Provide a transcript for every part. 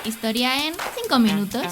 Historia en 5 minutos.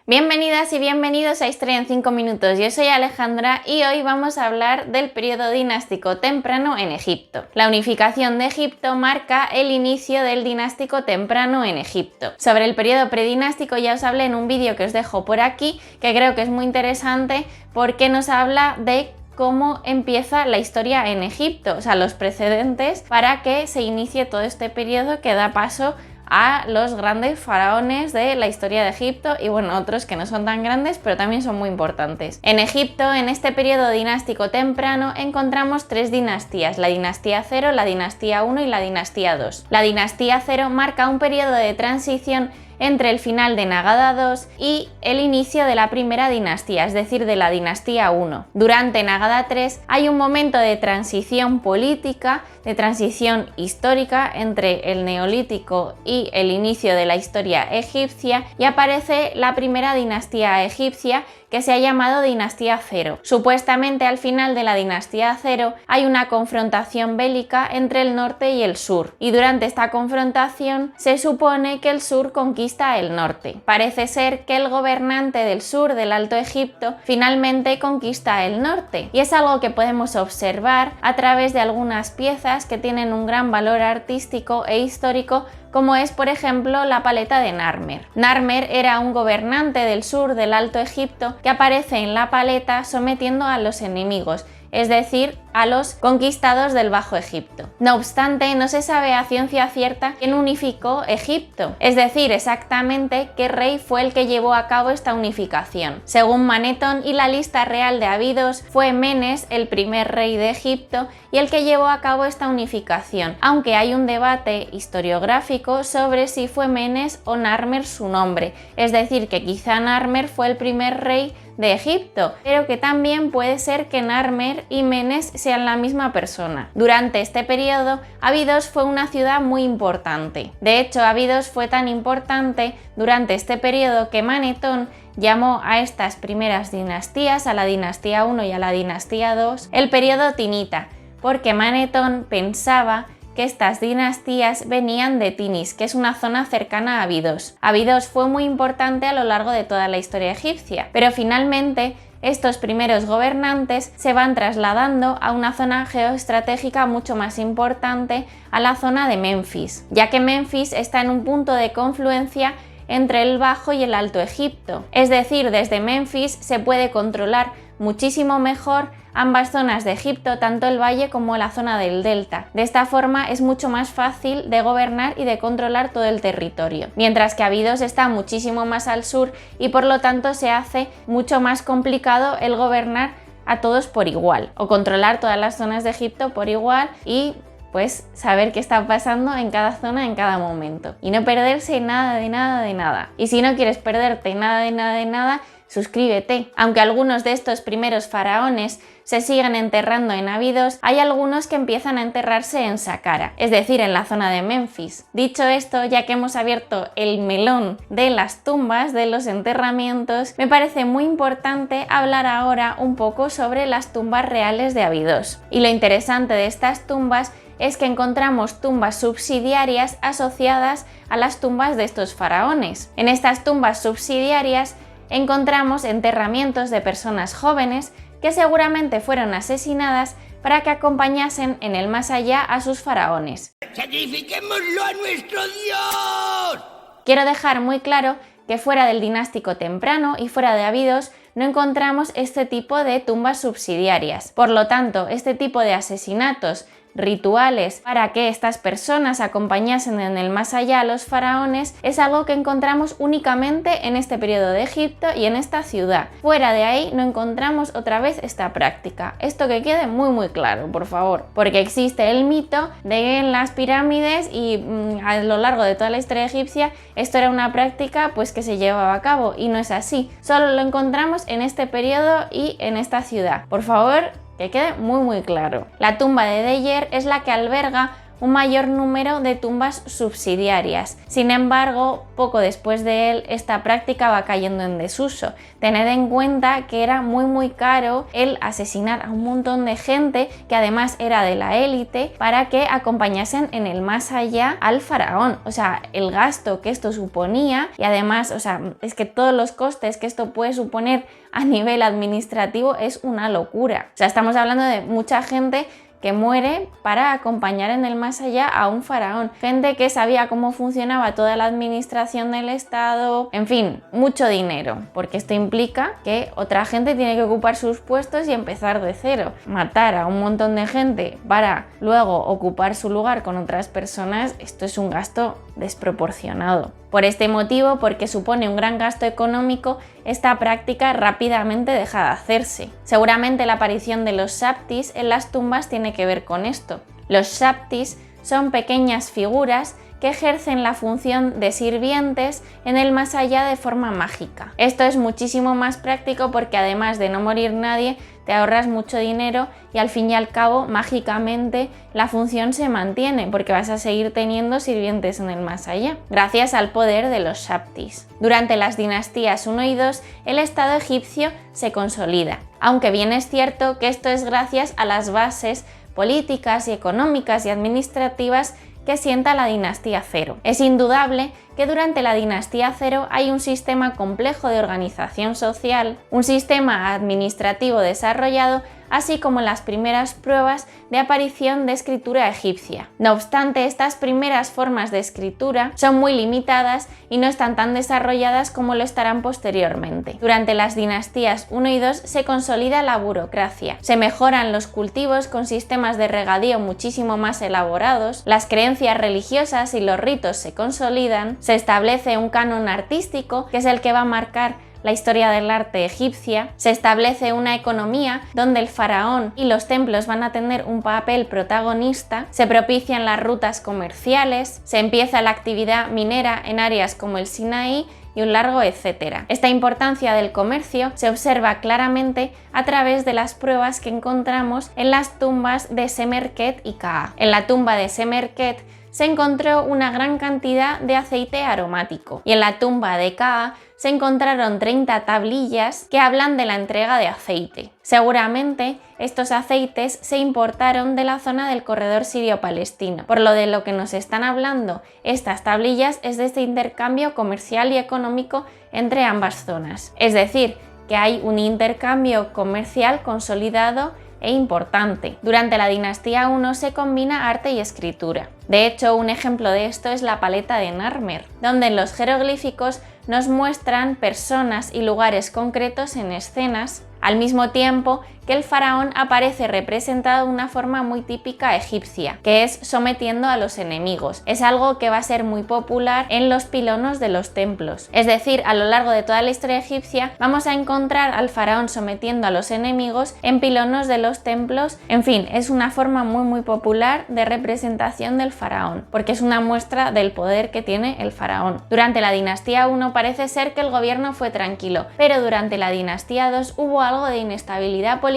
Bienvenidas y bienvenidos a Historia en 5 minutos. Yo soy Alejandra y hoy vamos a hablar del periodo dinástico temprano en Egipto. La unificación de Egipto marca el inicio del dinástico temprano en Egipto. Sobre el periodo predinástico ya os hablé en un vídeo que os dejo por aquí, que creo que es muy interesante porque nos habla de cómo empieza la historia en Egipto, o sea, los precedentes para que se inicie todo este periodo que da paso a los grandes faraones de la historia de Egipto y bueno, otros que no son tan grandes pero también son muy importantes. En Egipto, en este periodo dinástico temprano, encontramos tres dinastías: la dinastía 0, la dinastía 1 y la dinastía 2. La dinastía 0 marca un periodo de transición entre el final de Nagada II y el inicio de la primera dinastía, es decir, de la dinastía 1. Durante Nagada III hay un momento de transición política, de transición histórica entre el neolítico y el inicio de la historia egipcia, y aparece la primera dinastía egipcia, que se ha llamado dinastía 0. Supuestamente al final de la dinastía 0 hay una confrontación bélica entre el norte y el sur, y durante esta confrontación se supone que el sur conquista el norte. Parece ser que el gobernante del sur del Alto Egipto finalmente conquista el norte, y es algo que podemos observar a través de algunas piezas que tienen un gran valor artístico e histórico, como es por ejemplo la paleta de Narmer. Narmer era un gobernante del sur del Alto Egipto que aparece en la paleta sometiendo a los enemigos, es decir, a los conquistados del Bajo Egipto. No obstante, no se sabe a ciencia cierta quién unificó Egipto, es decir, exactamente qué rey fue el que llevó a cabo esta unificación. Según Manetón y la lista real de Abidos, fue Menes el primer rey de Egipto y el que llevó a cabo esta unificación, aunque hay un debate historiográfico sobre si fue Menes o Narmer su nombre, es decir, que quizá Narmer fue el primer rey de Egipto, pero que también puede ser que Narmer y Menes sean la misma persona. Durante este periodo, Abidos fue una ciudad muy importante. De hecho, Abidos fue tan importante durante este periodo que Manetón llamó a estas primeras dinastías, a la dinastía 1 y a la dinastía 2, el periodo tinita, porque Manetón pensaba que estas dinastías venían de Tinis, que es una zona cercana a Abidos. Abidos fue muy importante a lo largo de toda la historia egipcia, pero finalmente estos primeros gobernantes se van trasladando a una zona geoestratégica mucho más importante, a la zona de Menfis, ya que Menfis está en un punto de confluencia entre el Bajo y el Alto Egipto. Es decir, desde Menfis se puede controlar muchísimo mejor ambas zonas de Egipto, tanto el valle como la zona del delta. De esta forma es mucho más fácil de gobernar y de controlar todo el territorio, mientras que Abidos está muchísimo más al sur y por lo tanto se hace mucho más complicado el gobernar a todos por igual, o controlar todas las zonas de Egipto por igual y pues saber qué está pasando en cada zona en cada momento y no perderse nada de nada de nada. Y si no quieres perderte nada de nada de nada, suscríbete. Aunque algunos de estos primeros faraones se siguen enterrando en Abidos, hay algunos que empiezan a enterrarse en Saqqara, es decir, en la zona de Menfis. Dicho esto, ya que hemos abierto el melón de las tumbas, de los enterramientos, me parece muy importante hablar ahora un poco sobre las tumbas reales de Abidos. Y lo interesante de estas tumbas es que encontramos tumbas subsidiarias asociadas a las tumbas de estos faraones. En estas tumbas subsidiarias encontramos enterramientos de personas jóvenes que seguramente fueron asesinadas para que acompañasen en el más allá a sus faraones. ¡Sacrifiquémoslo a nuestro Dios! Quiero dejar muy claro que fuera del dinástico temprano y fuera de Abidos no encontramos este tipo de tumbas subsidiarias. Por lo tanto, este tipo de asesinatos rituales para que estas personas acompañasen en el más allá a los faraones es algo que encontramos únicamente en este periodo de Egipto y en esta ciudad. Fuera de ahí no encontramos otra vez esta práctica. Esto que quede muy claro, por favor, porque existe el mito de que en las pirámides y a lo largo de toda la historia egipcia esto era una práctica pues que se llevaba a cabo, y no es así. Solo lo encontramos en este periodo y en esta ciudad. Por favor, que quede muy claro. La tumba de Deyer es la que alberga un mayor número de tumbas subsidiarias. Sin embargo, poco después de él, esta práctica va cayendo en desuso. Tened en cuenta que era muy caro el asesinar a un montón de gente que además era de la élite para que acompañasen en el más allá al faraón. O sea, el gasto que esto suponía y además, o sea, es que todos los costes que esto puede suponer a nivel administrativo es una locura. O sea, estamos hablando de mucha gente que muere para acompañar en el más allá a un faraón. Gente que sabía cómo funcionaba toda la administración del Estado, en fin, mucho dinero, porque esto implica que otra gente tiene que ocupar sus puestos y empezar de cero. Matar a un montón de gente para luego ocupar su lugar con otras personas, esto es un gasto desproporcionado. Por este motivo, porque supone un gran gasto económico, esta práctica rápidamente deja de hacerse. Seguramente la aparición de los shaptis en las tumbas tiene que ver con esto. Los shaptis son pequeñas figuras que ejercen la función de sirvientes en el más allá de forma mágica. Esto es muchísimo más práctico porque además de no morir nadie, te ahorras mucho dinero y al fin y al cabo mágicamente la función se mantiene porque vas a seguir teniendo sirvientes en el más allá, gracias al poder de los shaptis. Durante las dinastías 1 y 2 el Estado egipcio se consolida, aunque bien es cierto que esto es gracias a las bases políticas y económicas y administrativas que sienta la dinastía 0. Es indudable que durante la dinastía 0 hay un sistema complejo de organización social, un sistema administrativo desarrollado, así como las primeras pruebas de aparición de escritura egipcia. No obstante, estas primeras formas de escritura son muy limitadas y no están tan desarrolladas como lo estarán posteriormente. Durante las dinastías 1 y 2 se consolida la burocracia, se mejoran los cultivos con sistemas de regadío muchísimo más elaborados, las creencias religiosas y los ritos se consolidan, se establece un canon artístico que es el que va a marcar la historia del arte egipcia, se establece una economía donde el faraón y los templos van a tener un papel protagonista, se propician las rutas comerciales, se empieza la actividad minera en áreas como el Sinaí y un largo etcétera. Esta importancia del comercio se observa claramente a través de las pruebas que encontramos en las tumbas de Semerkhet y Kaa. En la tumba de Semerkhet se encontró una gran cantidad de aceite aromático y en la tumba de Kaa se encontraron 30 tablillas que hablan de la entrega de aceite. Seguramente estos aceites se importaron de la zona del corredor sirio-palestino. Por lo de lo que nos están hablando estas tablillas es de este intercambio comercial y económico entre ambas zonas. Es decir, que hay un intercambio comercial consolidado e importante. Durante la dinastía 1 se combina arte y escritura. De hecho, un ejemplo de esto es la paleta de Narmer, donde en los jeroglíficos nos muestran personas y lugares concretos en escenas, al mismo tiempo que el faraón aparece representado de una forma muy típica egipcia, que es sometiendo a los enemigos. Es algo que va a ser muy popular en los pilonos de los templos. Es decir, a lo largo de toda la historia egipcia vamos a encontrar al faraón sometiendo a los enemigos en pilonos de los templos. En fin, es una forma muy popular de representación del faraón, porque es una muestra del poder que tiene el faraón. Durante la dinastía 1 parece ser que el gobierno fue tranquilo, pero durante la dinastía 2 hubo algo de inestabilidad política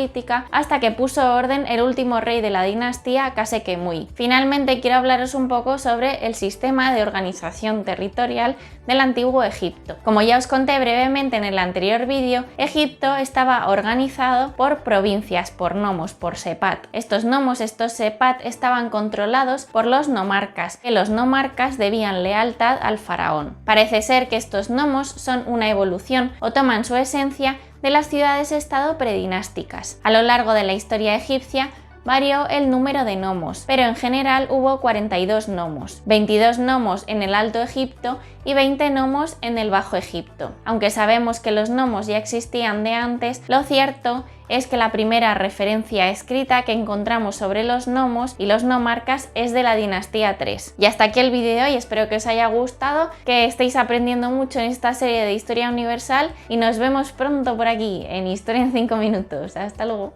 hasta que puso orden el último rey de la dinastía, Khase-Kemui. Finalmente quiero hablaros un poco sobre el sistema de organización territorial del antiguo Egipto. Como ya os conté brevemente en el anterior vídeo, Egipto estaba organizado por provincias, por nomos, por sepat. Estos nomos, estos sepat, estaban controlados por los nomarcas, que los nomarcas debían lealtad al faraón. Parece ser que estos nomos son una evolución o toman su esencia de las ciudades-estado predinásticas. A lo largo de la historia egipcia varió el número de nomos, pero en general hubo 42 nomos, 22 nomos en el Alto Egipto y 20 nomos en el Bajo Egipto. Aunque sabemos que los nomos ya existían de antes, lo cierto es que la primera referencia escrita que encontramos sobre los nomos y los nomarcas es de la dinastía 3. Y hasta aquí el vídeo y espero que os haya gustado, que estéis aprendiendo mucho en esta serie de Historia Universal y nos vemos pronto por aquí en Historia en 5 minutos. Hasta luego.